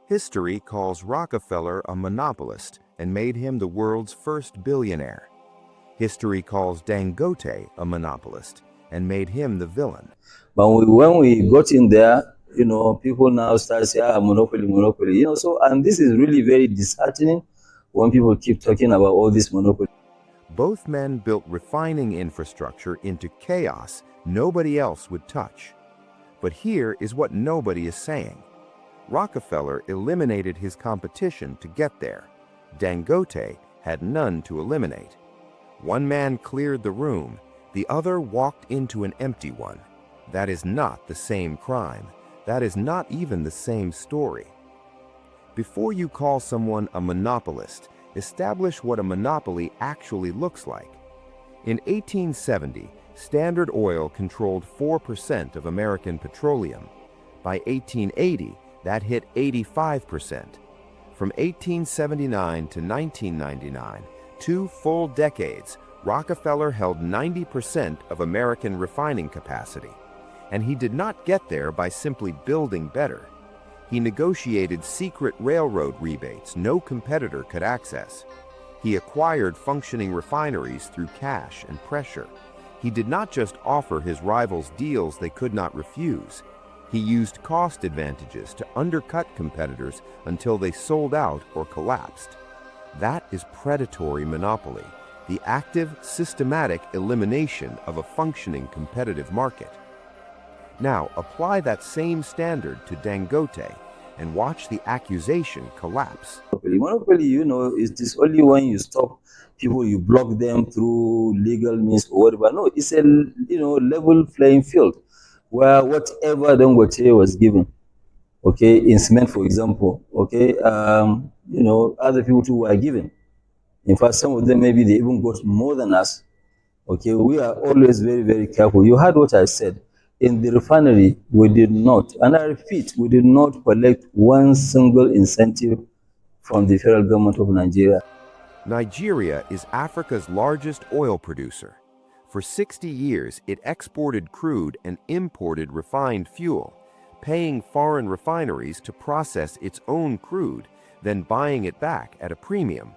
History calls Rockefeller a monopolist and made him the world's first billionaire. History calls Dangote a monopolist and made him the villain. But when we got in there, people now start saying, monopoly, monopoly. So, and this is really very disheartening when people keep talking about all this monopoly. Both men built refining infrastructure into chaos nobody else would touch. But here is what nobody is saying. Rockefeller eliminated his competition to get there. Dangote had none to eliminate. One man cleared the room, the other walked into an empty one. That is not the same crime. That is not even the same story. Before you call someone a monopolist, establish what a monopoly actually looks like. In 1870, Standard Oil controlled 4% of American petroleum. By 1880, that hit 85%. From 1879 to 1999, 2 full decades, Rockefeller held 90% of American refining capacity. And he did not get there by simply building better. He negotiated secret railroad rebates no competitor could access. He acquired functioning refineries through cash and pressure. He did not just offer his rivals deals they could not refuse. He used cost advantages to undercut competitors until they sold out or collapsed. That is predatory monopoly, the active, systematic elimination of a functioning competitive market. Now, apply that same standard to Dangote and watch the accusation collapse. Monopoly, is this only when you stop people, you block them through legal means or whatever. No, it's a level playing field where whatever Dangote was given, okay, in cement, for example, okay, other people too were given. In fact, some of them maybe they even got more than us. Okay, we are always very, very careful. You heard what I said. In the refinery, we did not, and I repeat, we did not collect one single incentive from the federal government of Nigeria. Nigeria is Africa's largest oil producer. For 60 years, it exported crude and imported refined fuel, paying foreign refineries to process its own crude, then buying it back at a premium.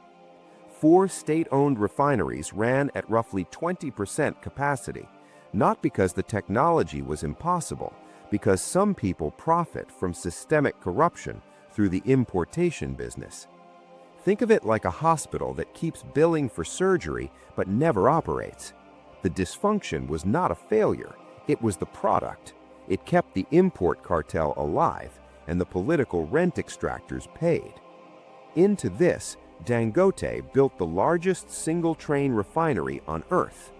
4 state-owned refineries ran at roughly 20% capacity, not because the technology was impossible, because some people profit from systemic corruption through the importation business. Think of it like a hospital that keeps billing for surgery but never operates. The dysfunction was not a failure, it was the product. It kept the import cartel alive, and the political rent extractors paid. Into this, Dangote built the largest single-train refinery on Earth.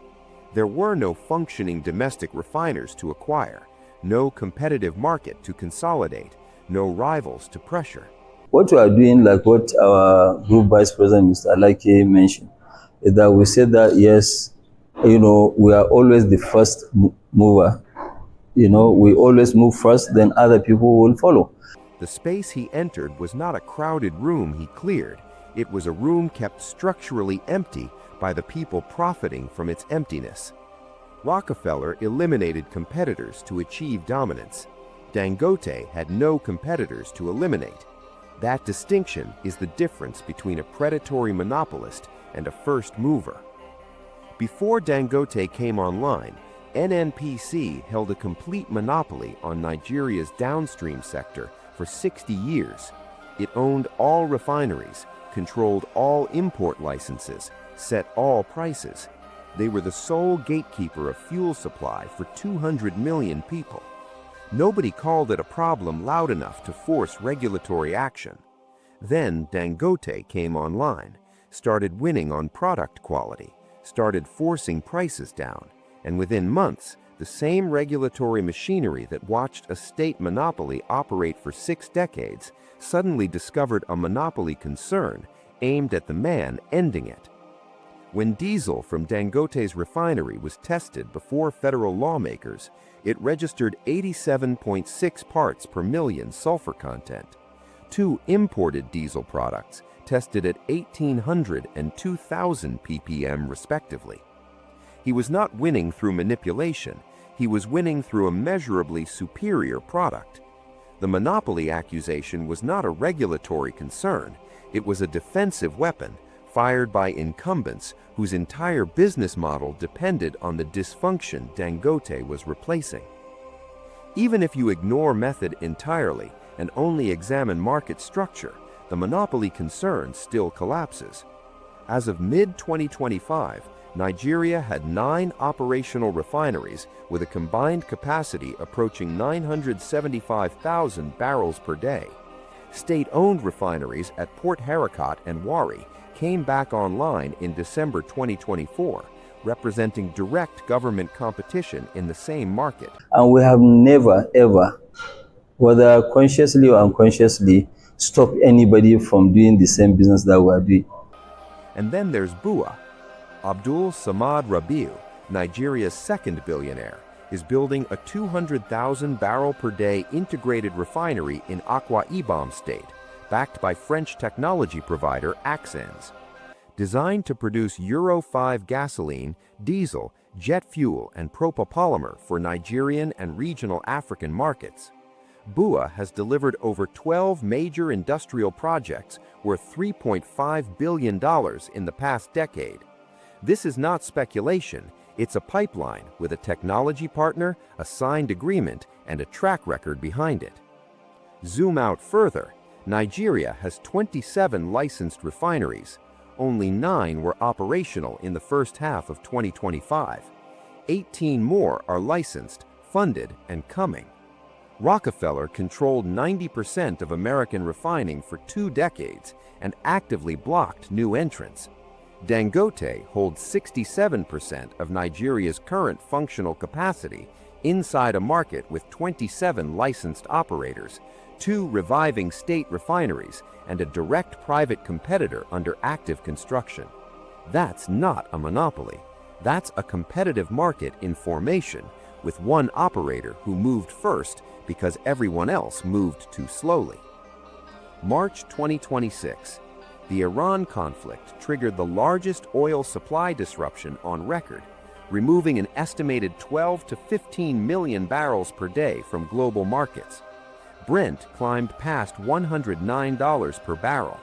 There were no functioning domestic refiners to acquire, no competitive market to consolidate, no rivals to pressure. What we are doing, like what our group vice president, Mr. Aliko, mentioned, is that we said that, yes, we are always the first mover. We always move first, then other people will follow. The space he entered was not a crowded room he cleared. It was a room kept structurally empty by the people profiting from its emptiness. Rockefeller eliminated competitors to achieve dominance. Dangote had no competitors to eliminate. That distinction is the difference between a predatory monopolist and a first mover. Before Dangote came online, NNPC held a complete monopoly on Nigeria's downstream sector for 60 years. It owned all refineries, controlled all import licenses, set all prices. They were the sole gatekeeper of fuel supply for 200 million people. Nobody called it a problem loud enough to force regulatory action. Then Dangote came online, started winning on product quality, started forcing prices down, and within months, the same regulatory machinery that watched a state monopoly operate for 6 decades suddenly discovered a monopoly concern aimed at the man ending it. When diesel from Dangote's refinery was tested before federal lawmakers, it registered 87.6 parts per million sulfur content. 2 imported diesel products tested at 1,800 and 2,000 ppm respectively. He was not winning through manipulation, he was winning through a measurably superior product. The monopoly accusation was not a regulatory concern, it was a defensive weapon fired by incumbents whose entire business model depended on the dysfunction Dangote was replacing. Even if you ignore method entirely and only examine market structure, the monopoly concern still collapses. As of mid-2025, Nigeria had 9 operational refineries with a combined capacity approaching 975,000 barrels per day. State-owned refineries at Port Harcourt and Warri came back online in December 2024, representing direct government competition in the same market. And we have never, ever, whether consciously or unconsciously, stopped anybody from doing the same business that we are doing. And then there's BUA. Abdul Samad Rabiu, Nigeria's second billionaire, is building a 200,000 barrel per day integrated refinery in Akwa Ibom State, backed by French technology provider Axens. Designed to produce Euro 5 gasoline, diesel, jet fuel, and propopolymer for Nigerian and regional African markets. BUA has delivered over 12 major industrial projects worth $3.5 billion in the past decade. This is not speculation, it's a pipeline with a technology partner, a signed agreement, and a track record behind it. Zoom out further, Nigeria has 27 licensed refineries. Only 9 were operational in the first half of 2025. 18 more are licensed, funded, and coming. Rockefeller controlled 90% of American refining for 2 decades and actively blocked new entrants. Dangote holds 67% of Nigeria's current functional capacity inside a market with 27 licensed operators, 2 reviving state refineries, and a direct private competitor under active construction. That's not a monopoly. That's a competitive market in formation with one operator who moved first because everyone else moved too slowly. March 2026. The Iran conflict triggered the largest oil supply disruption on record, removing an estimated 12 to 15 million barrels per day from global markets. Brent climbed past $109 per barrel.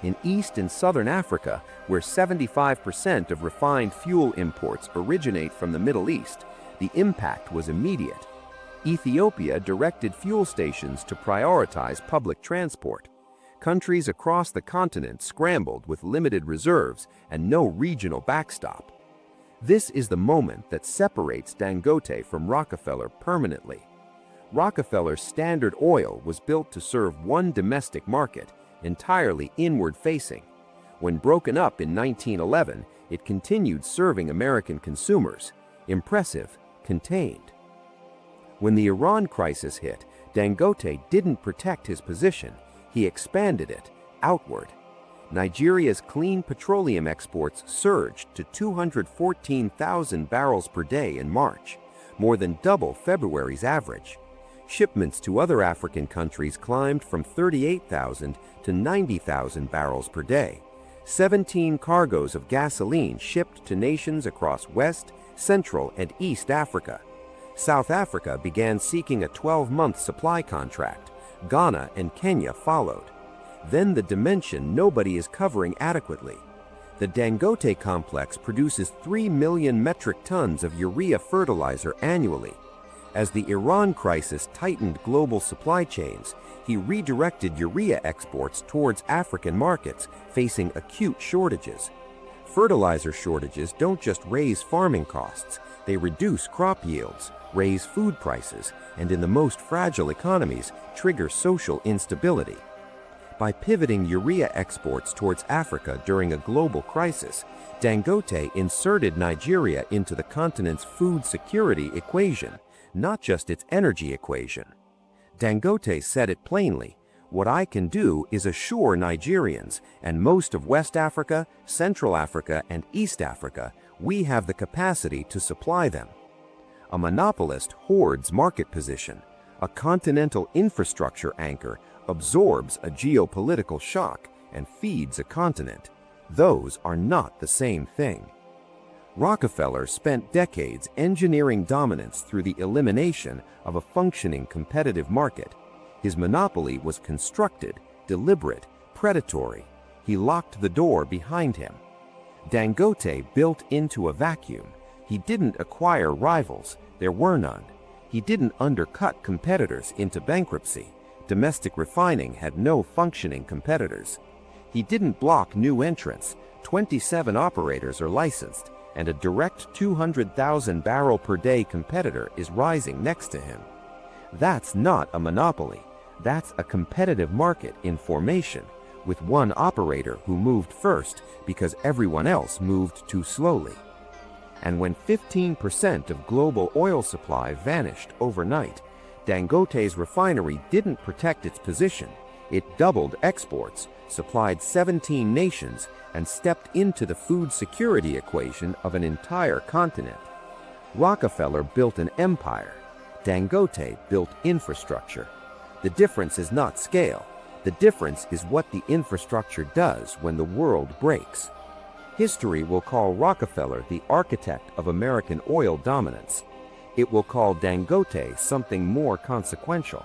In East and Southern Africa, where 75% of refined fuel imports originate from the Middle East, the impact was immediate. Ethiopia directed fuel stations to prioritize public transport. Countries across the continent scrambled with limited reserves and no regional backstop. This is the moment that separates Dangote from Rockefeller permanently. Rockefeller Standard Oil was built to serve one domestic market, entirely inward-facing. When broken up in 1911, it continued serving American consumers. Impressive, contained. When the Iran crisis hit, Dangote didn't protect his position. He expanded it outward. Nigeria's clean petroleum exports surged to 214,000 barrels per day in March, more than double February's average. Shipments to other African countries climbed from 38,000 to 90,000 barrels per day. 17 cargoes of gasoline shipped to nations across West, Central, and East Africa. South Africa began seeking a 12-month supply contract. Ghana and Kenya followed. Then the dimension nobody is covering adequately. The Dangote complex produces 3 million metric tons of urea fertilizer annually. As the Iran crisis tightened global supply chains, he redirected urea exports towards African markets facing acute shortages. Fertilizer shortages don't just raise farming costs, they reduce crop yields, raise food prices, and in the most fragile economies, trigger social instability. By pivoting urea exports towards Africa during a global crisis, Dangote inserted Nigeria into the continent's food security equation, not just its energy equation. Dangote said it plainly, "What I can do is assure Nigerians and most of West Africa, Central Africa, and East Africa we have the capacity to supply them." A monopolist hoards market position. A continental infrastructure anchor absorbs a geopolitical shock and feeds a continent. Those are not the same thing. Rockefeller spent decades engineering dominance through the elimination of a functioning competitive market. His monopoly was constructed, deliberate, predatory. He locked the door behind him. Dangote built into a vacuum. He didn't acquire rivals, there were none. He didn't undercut competitors into bankruptcy. Domestic refining had no functioning competitors. He didn't block new entrants. 27 operators are licensed, and a direct 200,000 barrel per day competitor is rising next to him. That's not a monopoly. That's a competitive market in formation, with one operator who moved first because everyone else moved too slowly. And when 15% of global oil supply vanished overnight, Dangote's refinery didn't protect its position. It doubled exports, supplied 17 nations, and stepped into the food security equation of an entire continent. Rockefeller built an empire. Dangote built infrastructure. The difference is not scale. The difference is what the infrastructure does when the world breaks. History will call Rockefeller the architect of American oil dominance. It will call Dangote something more consequential,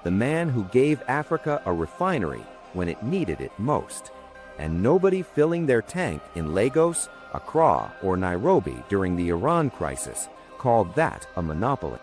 the man who gave Africa a refinery when it needed it most. And nobody filling their tank in Lagos, Accra, or Nairobi during the Iran crisis called that a monopoly.